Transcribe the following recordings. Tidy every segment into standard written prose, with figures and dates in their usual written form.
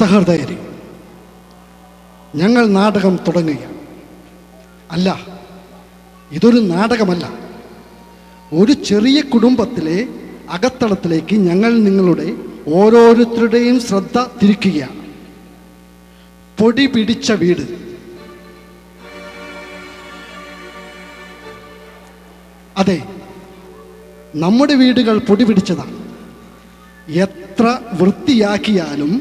സഹൃദയരെ, ഞങ്ങൾ നാടകം തുടങ്ങുക അല്ല, ഇതൊരു നാടകമല്ല. ഒരു ചെറിയ കുടുംബത്തിലെ അകത്തളത്തിലേക്ക് ഞങ്ങൾ നിങ്ങളുടെ ഓരോരുത്തരുടെയും ശ്രദ്ധ തിരിക്കുകയാണ്. പൊടി പിടിച്ച വീട്. അതെ, നമ്മുടെ വീടുകൾ പൊടി പിടിച്ചതാണ്. എത്ര വൃത്തിയാക്കിയാലും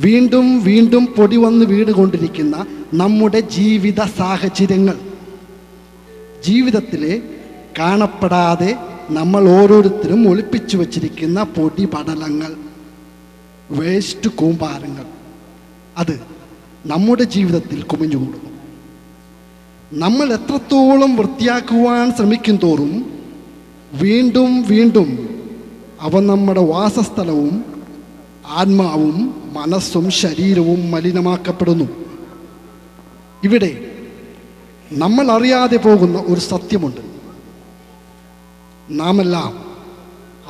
വീണ്ടും വീണ്ടും പൊടി വന്ന് വീടുകൊണ്ടിരിക്കുന്ന നമ്മുടെ ജീവിത സാഹചര്യങ്ങൾ, ജീവിതത്തിലെ കാണപ്പെടാതെ നമ്മൾ ഓരോരുത്തരും ഒളിപ്പിച്ചു വച്ചിരിക്കുന്ന പൊടി പടലങ്ങൾ, വേസ്റ്റ് കൂമ്പാരങ്ങൾ, അത് നമ്മുടെ ജീവിതത്തിൽ കുമിഞ്ഞുകൂടുന്നു. നമ്മൾ എത്രത്തോളം വൃത്തിയാക്കുവാൻ ശ്രമിക്കും തോറും വീണ്ടും വീണ്ടും അവ നമ്മുടെ വാസസ്ഥലവും ആത്മാവും മനസ്സും ശരീരവും മലിനമാക്കപ്പെടുന്നു. ഇവിടെ നമ്മൾ അറിയാതെ പോകുന്ന ഒരു സത്യമുണ്ട്. നാമെല്ലാം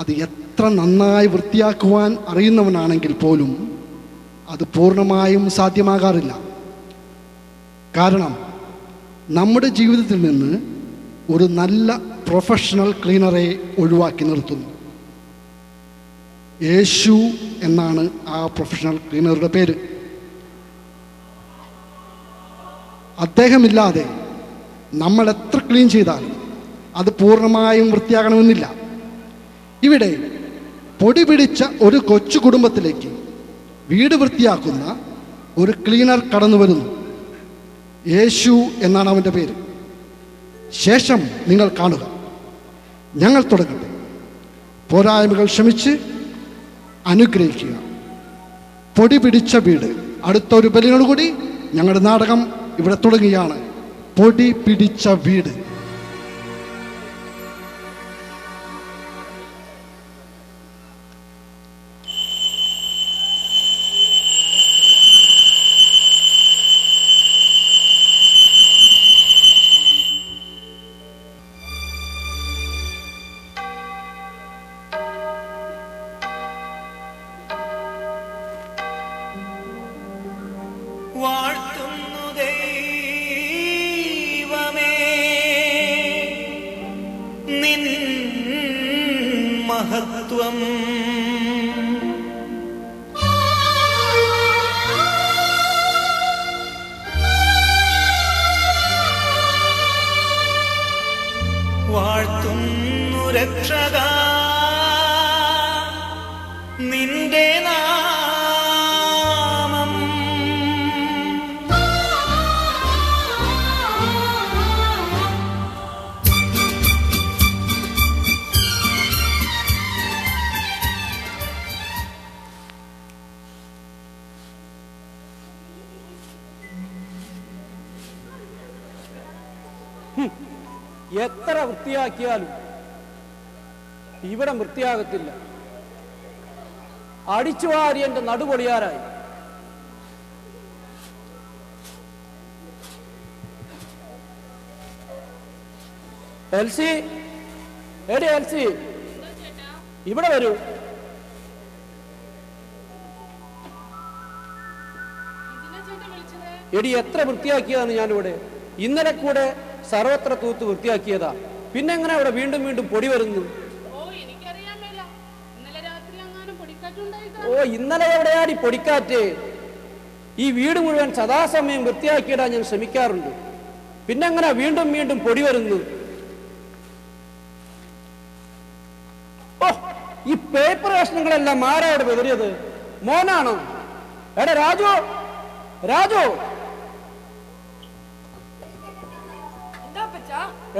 അത് എത്ര നന്നായി വൃത്തിയാക്കുവാൻ അറിയുന്നവനാണെങ്കിൽ പോലും അത് പൂർണ്ണമായും സാധ്യമാകാറില്ല. കാരണം നമ്മുടെ ജീവിതത്തിൽ നിന്ന് ഒരു നല്ല പ്രൊഫഷണൽ ക്ലീനറെ ഒഴിവാക്കി നിർത്തുന്നു. യേശു എന്നാണ് ആ പ്രൊഫഷണൽ ക്ലീനറുടെ പേര്. അദ്ദേഹമില്ലാതെ നമ്മൾ എത്ര ക്ലീൻ ചെയ്താലും അത് പൂർണ്ണമായും വൃത്തിയാകണമെന്നില്ല. ഇവിടെ പൊടി പിടിച്ച ഒരു കൊച്ചു കുടുംബത്തിലേക്ക് വീട് വൃത്തിയാക്കുന്ന ഒരു ക്ലീനർ കടന്നു വരുന്നു. യേശു എന്നാണ് അവൻ്റെ പേര്. ശേഷം നിങ്ങൾ കാണുക. ഞങ്ങൾ തുടങ്ങട്ടെ. പോരായ്മകൾ ക്ഷമിച്ച് അനുഗ്രഹിക്കുക. പൊടി പിടിച്ച വീട്. അടുത്തൊരു ബലിയോടുകൂടി ഞങ്ങളുടെ നാടകം ഇവിടെ തുടങ്ങുകയാണ്. പൊടി പിടിച്ച വീട്. വാഴ്ത്തുന്നു ദൈവമേ നിൻ മഹത്വം. വാഴ്ത്തുന്നു രക്ഷകാ നിന്റെ എത്ര വൃത്തിയാക്കിയാലും ഇവിടം വൃത്തിയാകത്തില്ല. അടിച്ചുവാരി എൻ്റെ നടുപൊടിയാറായി. എൽസി, എടി എൽസി, ഇവിടെ വരൂ. എടി എത്ര വൃത്തിയാക്കിയതാണ് ഞാനിവിടെ. ഇന്നലെ കൂടെ സർവത്ര തൂത്ത് വൃത്തിയാക്കിയതാ. പിന്നെ എങ്ങനെ ഇവിടെ വീണ്ടും വീണ്ടും പൊടി വരുന്നു? ഓ, ഇന്നലെ എവിടെയാടി പൊടിക്കാറ്റ്? ഈ വീട് മുഴുവൻ സദാസമയം വൃത്തിയാക്കിയിടാൻ ഞാൻ ശ്രമിക്കാറുണ്ട്. പിന്നെ എങ്ങനെ വീണ്ടും വീണ്ടും പൊടി വരുന്നു? ഓ, ഈ പേപ്പർ കഷ്ണങ്ങളെല്ലാം ആരാവിടെ വെതറിയത്? മോനാണോ? എടാ രാജു, രാജു,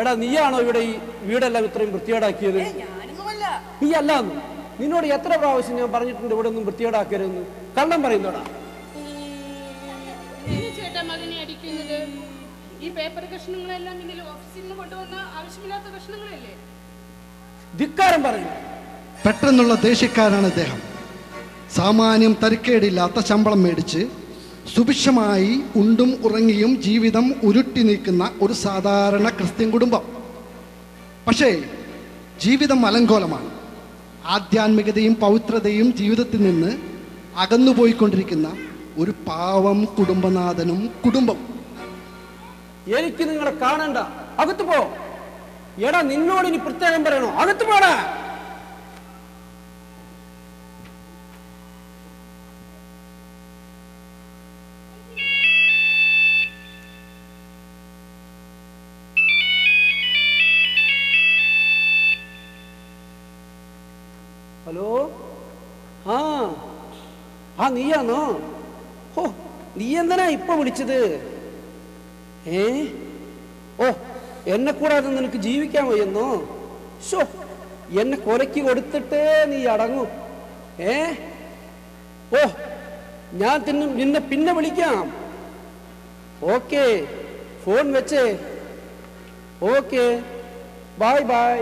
എടാ നീയാണോ ഇവിടെ ഈ വീടെല്ലാം ഇത്രയും വൃത്തികേടാക്കിയത്? നീ അല്ലാന്ന്. നിന്നോട് എത്ര പ്രാവശ്യം ഞാൻ പറഞ്ഞിട്ടുണ്ട് ഇവിടെ ഒന്നും വൃത്തികേടാക്കരുതെന്ന്? കള്ളം പറയുന്നോടാ. ധിക്കാരം പറയുന്നു. പെട്ടെന്നുള്ള ദേഷ്യക്കാരാണ് അദ്ദേഹം. സാമാന്യം തരക്കേടില്ലാത്ത ശമ്പളം മേടിച്ച് സുഭിക്ഷമായി ഉണ്ടും ഉറങ്ങിയും ജീവിതം ഉരുട്ടി നീക്കുന്ന ഒരു സാധാരണ ക്രിസ്ത്യൻ കുടുംബം. പക്ഷേ ജീവിതം അലങ്കോലമാണ്. ആധ്യാത്മികതയും പവിത്രതയും ജീവിതത്തിൽ നിന്ന് അകന്നുപോയിക്കൊണ്ടിരിക്കുന്ന ഒരു പാവം കുടുംബനാഥനും കുടുംബം. എനിക്ക് നിങ്ങളെ കാണണ്ട, അകത്ത് പോ. എടാ, നിന്നോട് ഇനി പ്രത്യേകം പറയണോ? അകത്ത് പോടാ. ഹലോ, ആ നീയാണോ? ഓ, നീ എന്തിനാ ഇപ്പൊ വിളിച്ചത്? ഓ, എന്നെ കൂടാതെ നിനക്ക് ജീവിക്കാൻ വയ്യെന്നോ? ഷോ, എന്നെ കൊലയ്ക്ക് കൊടുത്തിട്ടേ നീ അടങ്ങൂ. ഓ, ഞാൻ നിന്നെ പിന്നെ വിളിക്കാം. ഓക്കെ, ഫോൺ വെച്ചേ. Okay, bye bye,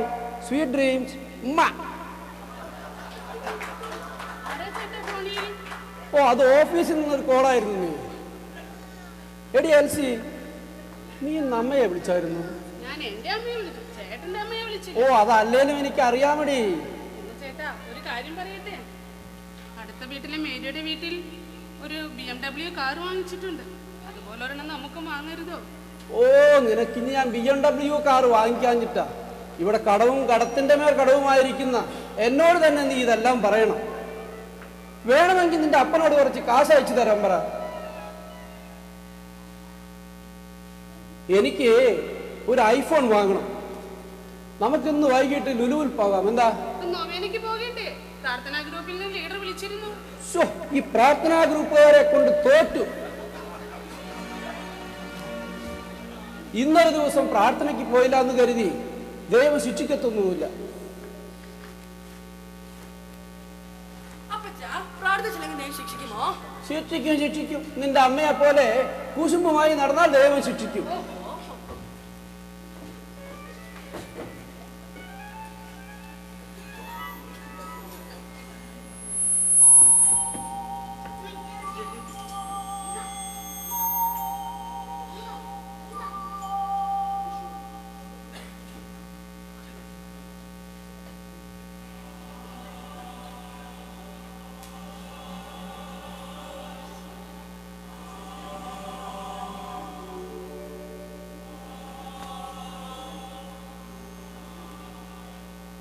sweet dreams. ഓ, അത് ഓഫീസിൽ നിന്നൊരു കോളായിരുന്നു. നീ എടി എൽസി, നീ അമ്മയെ വിളിച്ചായിരുന്നു? ഓ, അതല്ലേലും എനിക്ക് അറിയാമടി. ചേട്ടാ, ഒരു കാര്യം പറയട്ടെ. അടുത്ത വീട്ടിലെ മേരിയുടെ വീട്ടിൽ ഒരു BMW കാർ വാങ്ങിച്ചിട്ടുണ്ട്. അതുപോലെ ഒരെണ്ണം നമുക്കും വാങ്ങരുതോ? ഓ, നിനക്കിനി ഞാൻ BMW കാർ വാങ്ങിക്കാഞ്ഞിട്ടാ? ഇവിടെ കടവും കടത്തിന്റെ മേൽ കടവുമായിരിക്കുന്ന എന്നോട് തന്നെ നീ ഇതെല്ലാം പറയണം. വേണമെങ്കിൽ നിന്റെ അപ്പനോട് കുറച്ച് കാശ് അയച്ചു തരാൻ പറ. എനിക്ക് ഒരു ഐഫോൺ വാങ്ങണം. നമുക്കിന്ന് വൈകിട്ട് ലുലുവിൽ പോകാം. എന്താ? ഈ പ്രാർത്ഥനാ ഗ്രൂപ്പുകാരെ കൊണ്ട് തോറ്റു. ഇന്നൊരു ദിവസം പ്രാർത്ഥനയ്ക്ക് പോയില്ല എന്ന് കരുതി ദൈവം ശിക്ഷിക്കത്തൊന്നുമില്ല. ശിക്ഷിക്കും. നിന്റെ അമ്മയെ പോലെ കുശുമ്പുമായി നടന്നാൽ ദൈവം ശിക്ഷിക്കും.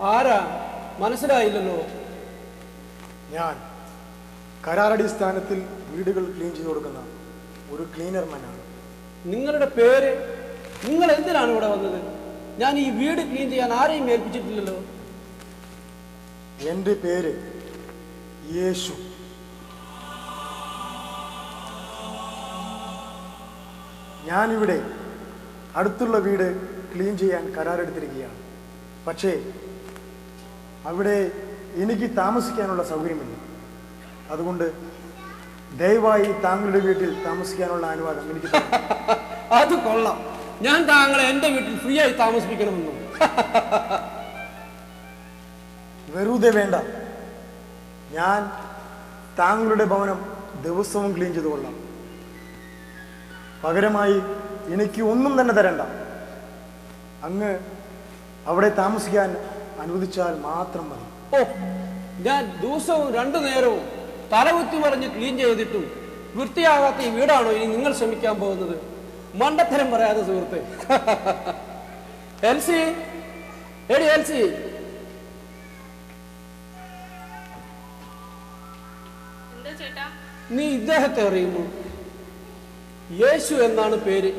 ആരാ? മനസ്സിലായില്ലല്ലോ. ഞാൻ കരാറടിസ്ഥാനത്തിൽ വീടുകൾ ക്ലീൻ ചെയ്തു കൊടുക്കുന്ന ഒരു ക്ലീനർമാനാണ്. നിങ്ങളുടെ പേര്? നിങ്ങൾ എന്തിനാണ് ഇവിടെ വന്നത്? ഞാൻ ഈ വീട് ക്ലീൻ ചെയ്യാൻ ആരെയും ഏൽപ്പിച്ചിട്ടില്ലല്ലോ. എൻ്റെ പേര് യേശു. ഞാനിവിടെ അടുത്തുള്ള വീട് ക്ലീൻ ചെയ്യാൻ കരാറെടുത്തിരിക്കുകയാണ്. പക്ഷേ അവിടെ എനിക്ക് താമസിക്കാനുള്ള സൗകര്യമില്ല. അതുകൊണ്ട് ദയവായി താങ്കളുടെ വീട്ടിൽ താമസിക്കാനുള്ള അനുവാദം എനിക്ക്. അത് കൊള്ളാം. ഞാൻ താങ്കളെ എൻ്റെ വീട്ടിൽ ഫ്രീ ആയി താമസിപ്പിക്കണമെന്നു. വെറുതെ വേണ്ട. ഞാൻ താങ്കളുടെ ഭവനം ദിവസവും ക്ലീൻ ചെയ്തു കൊള്ളാം. പകരമായി എനിക്ക് ഒന്നും തന്നെ തരണ്ട. അങ്ങ് അവിടെ താമസിക്കാൻ അനുവദിച്ചാൽ മാത്രം മതി. ഓ, ഞാൻ ദിവസവും 2 നേരവും തലകുത്തി മറിഞ്ഞ് ക്ലീൻ ചെയ്തിട്ടും വൃത്തിയാകാത്ത ഈ വീടാണോ ഇനി നിങ്ങൾ ശ്രമിക്കാൻ പോകുന്നത്? മണ്ടത്തരം പറയാതെ സുഹൃത്തെ. എൽസി, എടി എൽസി, നീ ഇദ്ദേഹത്തെ അറിയുന്നു? യേശു എന്നാണ് പേര്.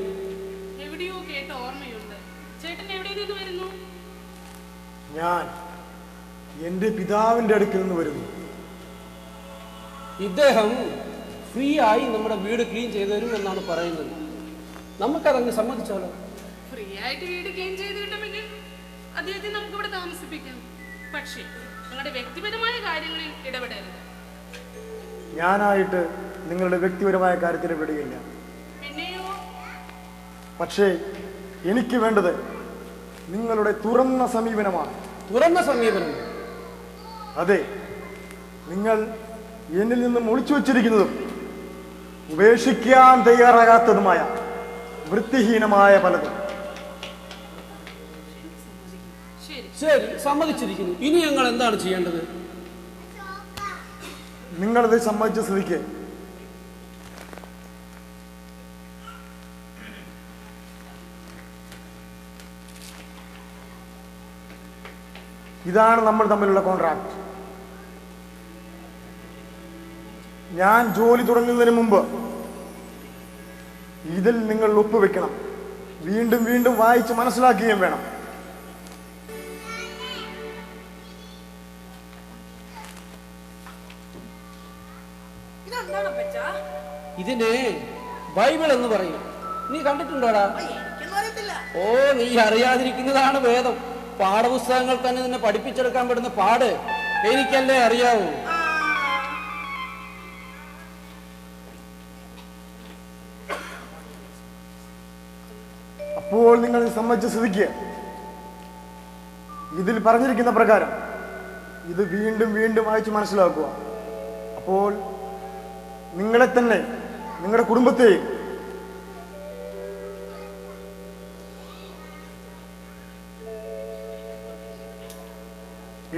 എവിടെയോ കേട്ട ഓർമ്മയുണ്ട്. ചേട്ടൻ എവിടെ നിന്ന് വരുന്നു? ഞാൻ എൻ്റെ പിതാവിൻ്റെ അടുക്കൽ നിന്ന് വരുന്നു. ഇദ്ദേഹം ഫ്രീ ആയി നമ്മുടെ വീട് ക്ലീൻ ചെയ്തു തരും എന്നാണ് പറയുന്നത്. നമുക്കതങ്ങ് സമ്മതിച്ചാലോ? ഫ്രീ ആയിട്ട് വീട് ക്ലീൻ ചെയ്ത് കിട്ടുമെങ്കിൽ അദ്ദേഹത്തെ നമുക്ക് ഇവിടെ താമസിപ്പിക്കാം. പക്ഷേ നിങ്ങളുടെ വ്യക്തിപരമായ കാര്യങ്ങളിൽ ഇടപെടരുത്. ഞാനായിട്ട് നിങ്ങളുടെ വ്യക്തിപരമായ കാര്യത്തിൽ ഇടപെടുകയില്ല. പിന്നെയോ? പക്ഷേ എനിക്ക് വേണ്ടത് നിങ്ങളുടെ തുറന്ന സമീപനമാണ്. തുറന്ന സമീപനം? അതെ, നിങ്ങൾ എന്നിൽ നിന്നും ഒളിച്ചു വച്ചിരിക്കുന്നതും ഉപേക്ഷിക്കാൻ തയ്യാറാകാത്തതുമായ വൃത്തിഹീനമായ പലതും. ശരി, സമ്മതിച്ചിരിക്കുന്നു. ഇനി ഞങ്ങൾ എന്താണ് ചെയ്യേണ്ടത്? നിങ്ങളത് സമ്മതിച്ച സ്ഥിതിക്ക് ഇതാണ് നമ്മൾ തമ്മിലുള്ള കോൺട്രാക്ട്. ഞാൻ ജോലി തുടങ്ങുന്നതിന് മുമ്പ് ഇതിൽ നിങ്ങൾ ഒപ്പുവെക്കണം. വീണ്ടും വീണ്ടും വായിച്ച് മനസ്സിലാക്കുകയും വേണം. ഇതിനെ ബൈബിൾ എന്ന് പറയും. നീ കണ്ടിട്ടുണ്ടോടാ? ഓ, നീ അറിയാതിരിക്കുന്നതാണ് വേദം. പാഠപുസ്തകങ്ങൾ തന്നെ നിന്നെ പഠിപ്പിച്ചെടുക്കാൻ പെടുന്ന പാട് എനിക്കല്ലേ അറിയാവൂ. അപ്പോൾ നിങ്ങൾ സമ്മതിച്ച സ്ഥിതിക്ക് ഇതിൽ പറഞ്ഞിരിക്കുന്ന പ്രകാരം ഇത് വീണ്ടും വീണ്ടും വായിച്ച് മനസ്സിലാക്കുക. അപ്പോൾ നിങ്ങളെ തന്നെ നിങ്ങളുടെ കുടുംബത്തെയും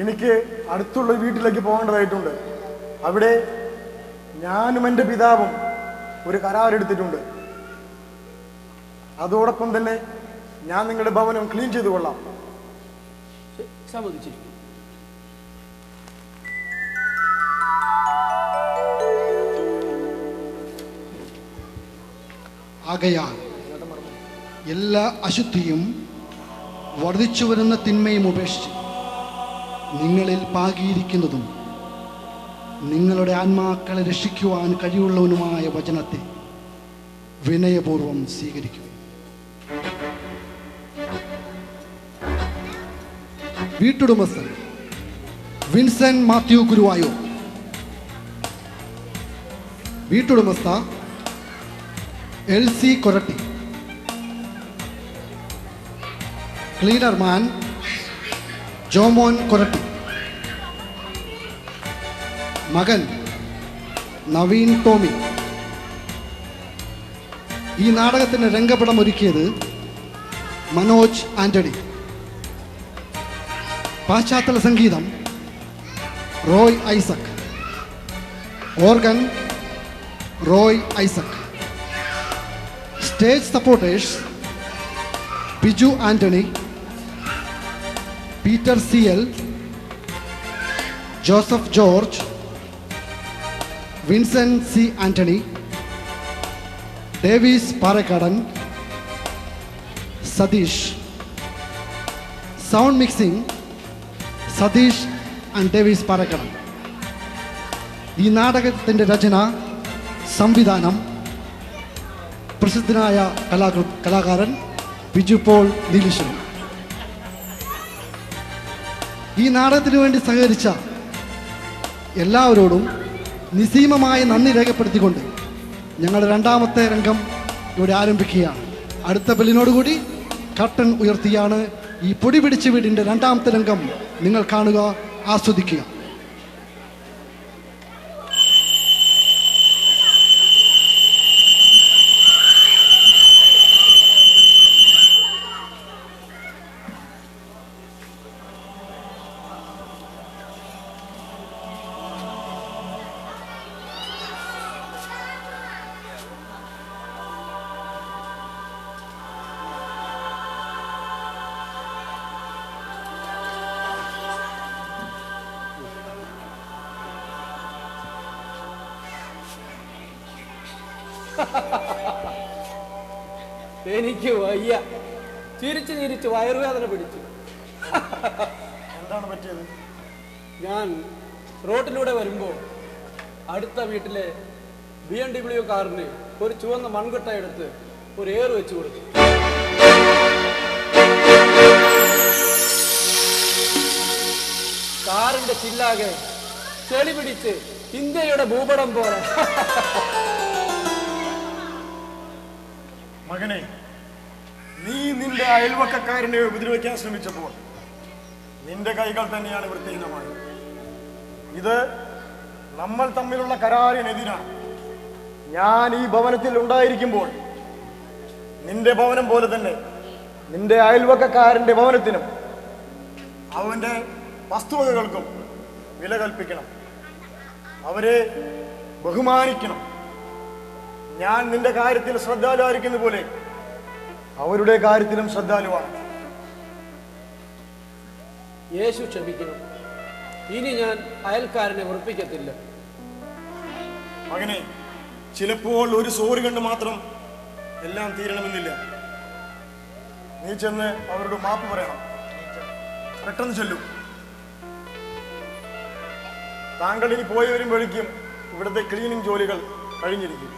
എനിക്ക് അടുത്തുള്ള വീട്ടിലേക്ക് പോകേണ്ടതായിട്ടുണ്ട്. അവിടെ ഞാനും എൻ്റെ പിതാവും ഒരു കരാറെടുത്തിട്ടുണ്ട്. അതോടൊപ്പം തന്നെ ഞാൻ നിങ്ങളുടെ ഭവനം ക്ലീൻ ചെയ്തു കൊള്ളാം. സമ്മതിച്ചിരിക്കും. ആകയാൽ എല്ലാ അശുദ്ധിയും വർദ്ധിച്ചു വരുന്ന തിന്മയും ഉപേക്ഷിച്ച് നിങ്ങളിൽ പാകിയിരിക്കുന്നതും നിങ്ങളുടെ ആത്മാക്കളെ രക്ഷിക്കുവാൻ കഴിവുള്ളവനുമായ വചനത്തെ വിനയപൂർവം സ്വീകരിക്കും. വീട്ടുടമസ്ഥൻ വിൻസെന്റ് മാത്യു ഗുരുവായൂർ. വീട്ടുടമസ്ഥ LC കൊരട്ടി. ക്ലീനർമാൻ ജോമോൻ കൊരട്ടി. മകൻ നവീൻ ടോമി. ഈ നാടകത്തിന് രംഗപടം ഒരുക്കിയത് മനോജ് ആന്റണി. പാശ്ചാത്തല സംഗീതം Roy Isaac. Organ Roy Isaac. Stage supporters Biju Antony, Peter CL, Joseph George, Vincent C Antony, Davis Parakkadan, Satheesh. Sound mixing Satheesh and Davis Parakkadan. ഈ നാടകത്തിൻ്റെ രചന, സംവിധാനം പ്രസിദ്ധനായ കലാകാരൻ ബിജു പോൾ നീലീശ്വരൻ. ഈ നാടകത്തിനു വേണ്ടി സഹകരിച്ച എല്ലാവരോടും നിസ്സീമമായ നന്ദി രേഖപ്പെടുത്തിക്കൊണ്ട് ഞങ്ങളുടെ രണ്ടാമത്തെ രംഗം ഇവിടെ ആരംഭിക്കുകയാണ്. അടുത്ത ബെല്ലിനോടുകൂടി കർട്ടൻ ഉയർത്തിയാണ് ഈ പൊടി പിടിച്ച വീടിൻ്റെ രണ്ടാമത്തെ രംഗം നിങ്ങൾ കാണുക, ആസ്വദിക്കുക. എനിക്ക് വയ്യ. ചിരിച്ച് ചിരിച്ച് വയറുവേദന പിടിച്ചു. എന്താണ് പറ്റിയത്? ഞാൻ റോട്ടിലൂടെ വരുമ്പോൾ അടുത്ത വീട്ടിലെ BMW കാറിന് ഒരു ചുവന്ന മൺകുട്ട എടുത്ത് ഒരു ഏറ് വെച്ച് കൊടുത്തു. കാറിന്റെ ചില്ലാകെ ചെളി പിടിച്ച് ഇന്ത്യയുടെ ഭൂപടം പോലെ. മകനെ, നീ നിന്റെ അയൽവക്കക്കാരനെ ഉപദ്രവിക്കാൻ ശ്രമിച്ചപ്പോൾ നിന്റെ കൈകൾ തന്നെയാണ് വൃത്തിഹീനമായത്. ഇത് നമ്മൾ തമ്മിലുള്ള കരാറിനെതിരാണ്. ഞാൻ ഈ ഭവനത്തിൽ ഉണ്ടായിരിക്കുമ്പോൾ നിന്റെ ഭവനം പോലെ തന്നെ നിന്റെ അയൽവക്കക്കാരന്റെ ഭവനത്തിനും അവന്റെ വസ്തുവകകൾക്കും വില കൽപ്പിക്കണം. അവരെ ബഹുമാനിക്കണം. ഞാൻ നിന്റെ കാര്യത്തിൽ ശ്രദ്ധാലുവായിരിക്കുന്ന പോലെ അവരുടെ കാര്യത്തിലും ശ്രദ്ധാലുവാണ്. യേശു ക്ഷമിക്കണം. ഇനി ഞാൻ അയൽക്കാരനെ ഉറപ്പിക്കത്തില്ല. മകനെ, ചിലപ്പോൾ ഒരു സോറി കണ്ട് മാത്രം എല്ലാം തീരണമെന്നില്ല. നീ ചെന്ന് അവരോട് മാപ്പ് പറയണം. പെട്ടെന്ന് ചെല്ലൂ. താങ്കൾ ഇനി പോയി വരുമ്പോഴേക്കും ഇവിടുത്തെ ക്ലീനിങ് ജോലികൾ കഴിഞ്ഞിരിക്കും.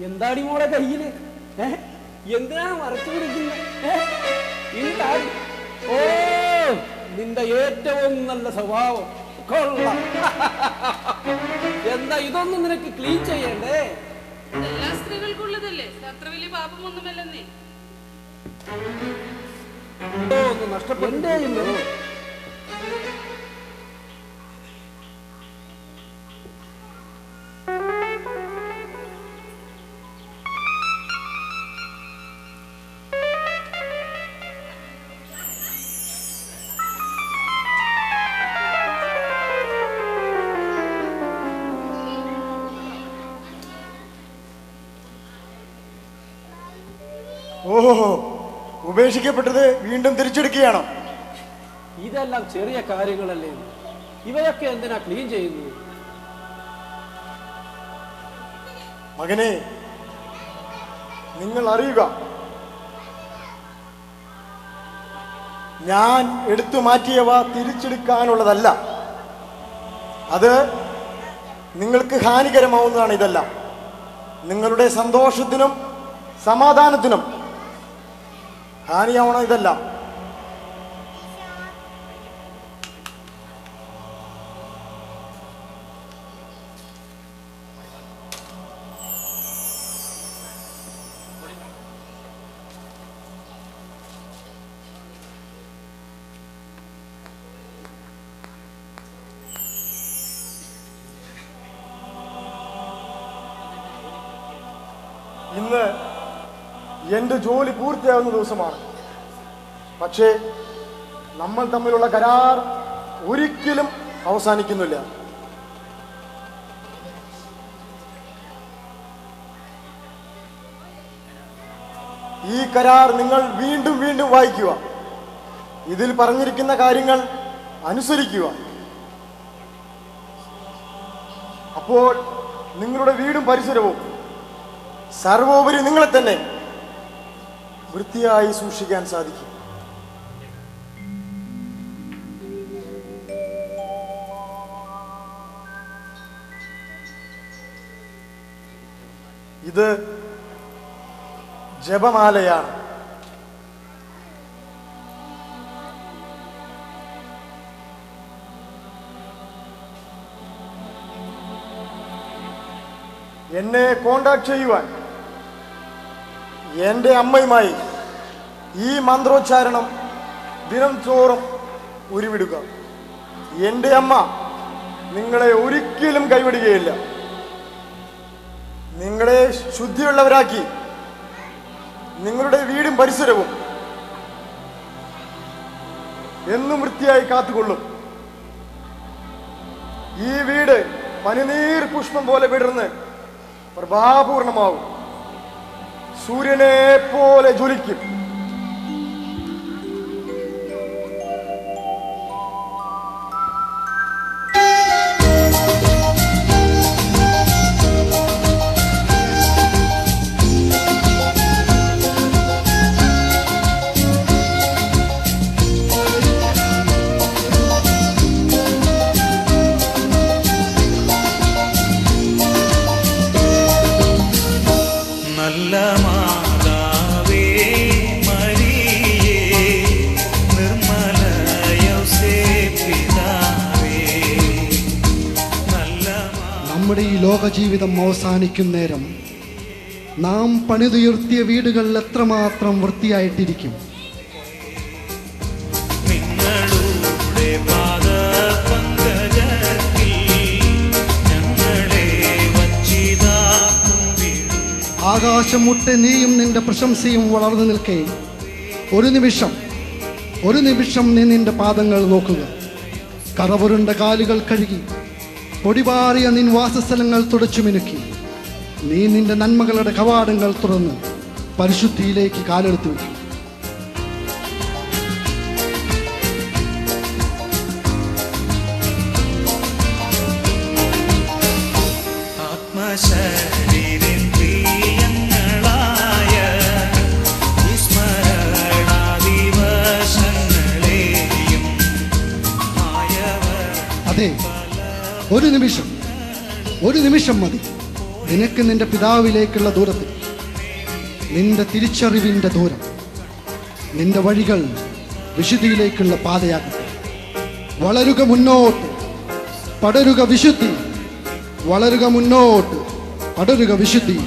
എന്താടി മോളെ കയ്യില്? എന്തിനാണ് മറച്ചു പിടിക്കുന്നത്? ഇനി താടി. ഓ, നിന്റെ ഏറ്റവും നല്ല സ്വഭാവം കൊള്ളാം. എന്താ ഇതൊന്നും നിനക്ക് ക്ലീൻ ചെയ്യണ്ടേ? എല്ലാ സ്ത്രീകൾക്കുള്ളതല്ലേ, അത്ര വലിയ പാപമൊന്നുമല്ലെന്നേ. ഒന്ന് നഷ്ടപ്പെട്ടു. ഓഹോ, ഉപേക്ഷിക്കപ്പെട്ടത് വീണ്ടും തിരിച്ചെടുക്കുകയാണോ? ഇതെല്ലാം ചെറിയ കാര്യങ്ങളല്ലേ, ഇവയൊക്കെ എന്തിനാ ക്ലീൻ ചെയ്യുന്നത്? മകനെ, നിങ്ങൾ അറിയുക, ഞാൻ എടുത്തു മാറ്റിയവ തിരിച്ചെടുക്കാനുള്ളതല്ല. അത് നിങ്ങൾക്ക് ഹാനികരമാവുന്നതാണ്. ഇതെല്ലാം നിങ്ങളുടെ സന്തോഷത്തിനും സമാധാനത്തിനും ഹാനിയാവണം ഇതെല്ലാം. ഇന്ന് എൻ്റെ ജോലി പൂർത്തിയാകുന്ന ദിവസമാണ്. പക്ഷേ നമ്മൾ തമ്മിലുള്ള കരാർ ഒരിക്കലും അവസാനിക്കുന്നില്ല. ഈ കരാർ നിങ്ങൾ വീണ്ടും വീണ്ടും വായിക്കുക. ഇതിൽ പറഞ്ഞിരിക്കുന്ന കാര്യങ്ങൾ അനുസരിക്കുക. അപ്പോൾ നിങ്ങളുടെ വീടും പരിസരവും സർവോപരി നിങ്ങളെ തന്നെ വൃത്തിയായി സൂക്ഷിക്കാൻ സാധിക്കും. ഇത് ജപമാലയാണ്. എന്നെ കോണ്ടാക്ട് ചെയ്യുവാൻ എൻ്റെ അമ്മയുമായി ഈ മന്ത്രോച്ചാരണം ദിനം തോറും ഉരുവിടുക. എൻ്റെ അമ്മ നിങ്ങളെ ഒരിക്കലും കൈവിടുകയില്ല. നിങ്ങളെ ശുദ്ധിയുള്ളവരാക്കി നിങ്ങളുടെ വീടും പരിസരവും എന്നും വൃത്തിയായി കാത്തുകൊള്ളും. ഈ വീട് പനിനീർ പുഷ്പം പോലെ വിടർന്ന് പ്രഭാപൂർണമാവും, സൂര്യനെ പോലെ ജ്വലിക്കും. നമ്മുടെ ഈ ലോകജീവിതം അവസാനിക്കും നേരം നാം പണിതുയർത്തിയ വീടുകൾ എത്രമാത്രം വൃത്തിയായിട്ടിരിക്കും. ആകാശം മുട്ടെ നീയും നിന്റെ പ്രശംസയും വളർന്നു നിൽക്കേ. ഒരു നിമിഷം നീ നിന്റെ പാദങ്ങൾ നോക്കുക. കറപുരുണ്ട കാലുകൾ കഴുകി പൊടിപാറിയ നിൻ വാസസ്ഥലങ്ങൾ തുടച്ചു മിനുക്കി നീ നിന്റെ നന്മകളുടെ കവാടങ്ങൾ തുറന്ന് പരിശുദ്ധിയിലേക്ക് കാലെടുത്തു വയ്ക്കും. അതെ, ഒരു നിമിഷം മതി നിനക്ക് നിന്റെ പിതാവിലേക്കുള്ള ദൂരത്തിൽ, നിന്റെ തിരിച്ചറിവിൻ്റെ ദൂരം, നിന്റെ വഴികൾ വിശുദ്ധിയിലേക്കുള്ള പാതയാകട്ടെ. വളരുക മുന്നോട്ട്, പടരുക വിശുദ്ധി. വളരുക മുന്നോട്ട്, പടരുക വിശുദ്ധി.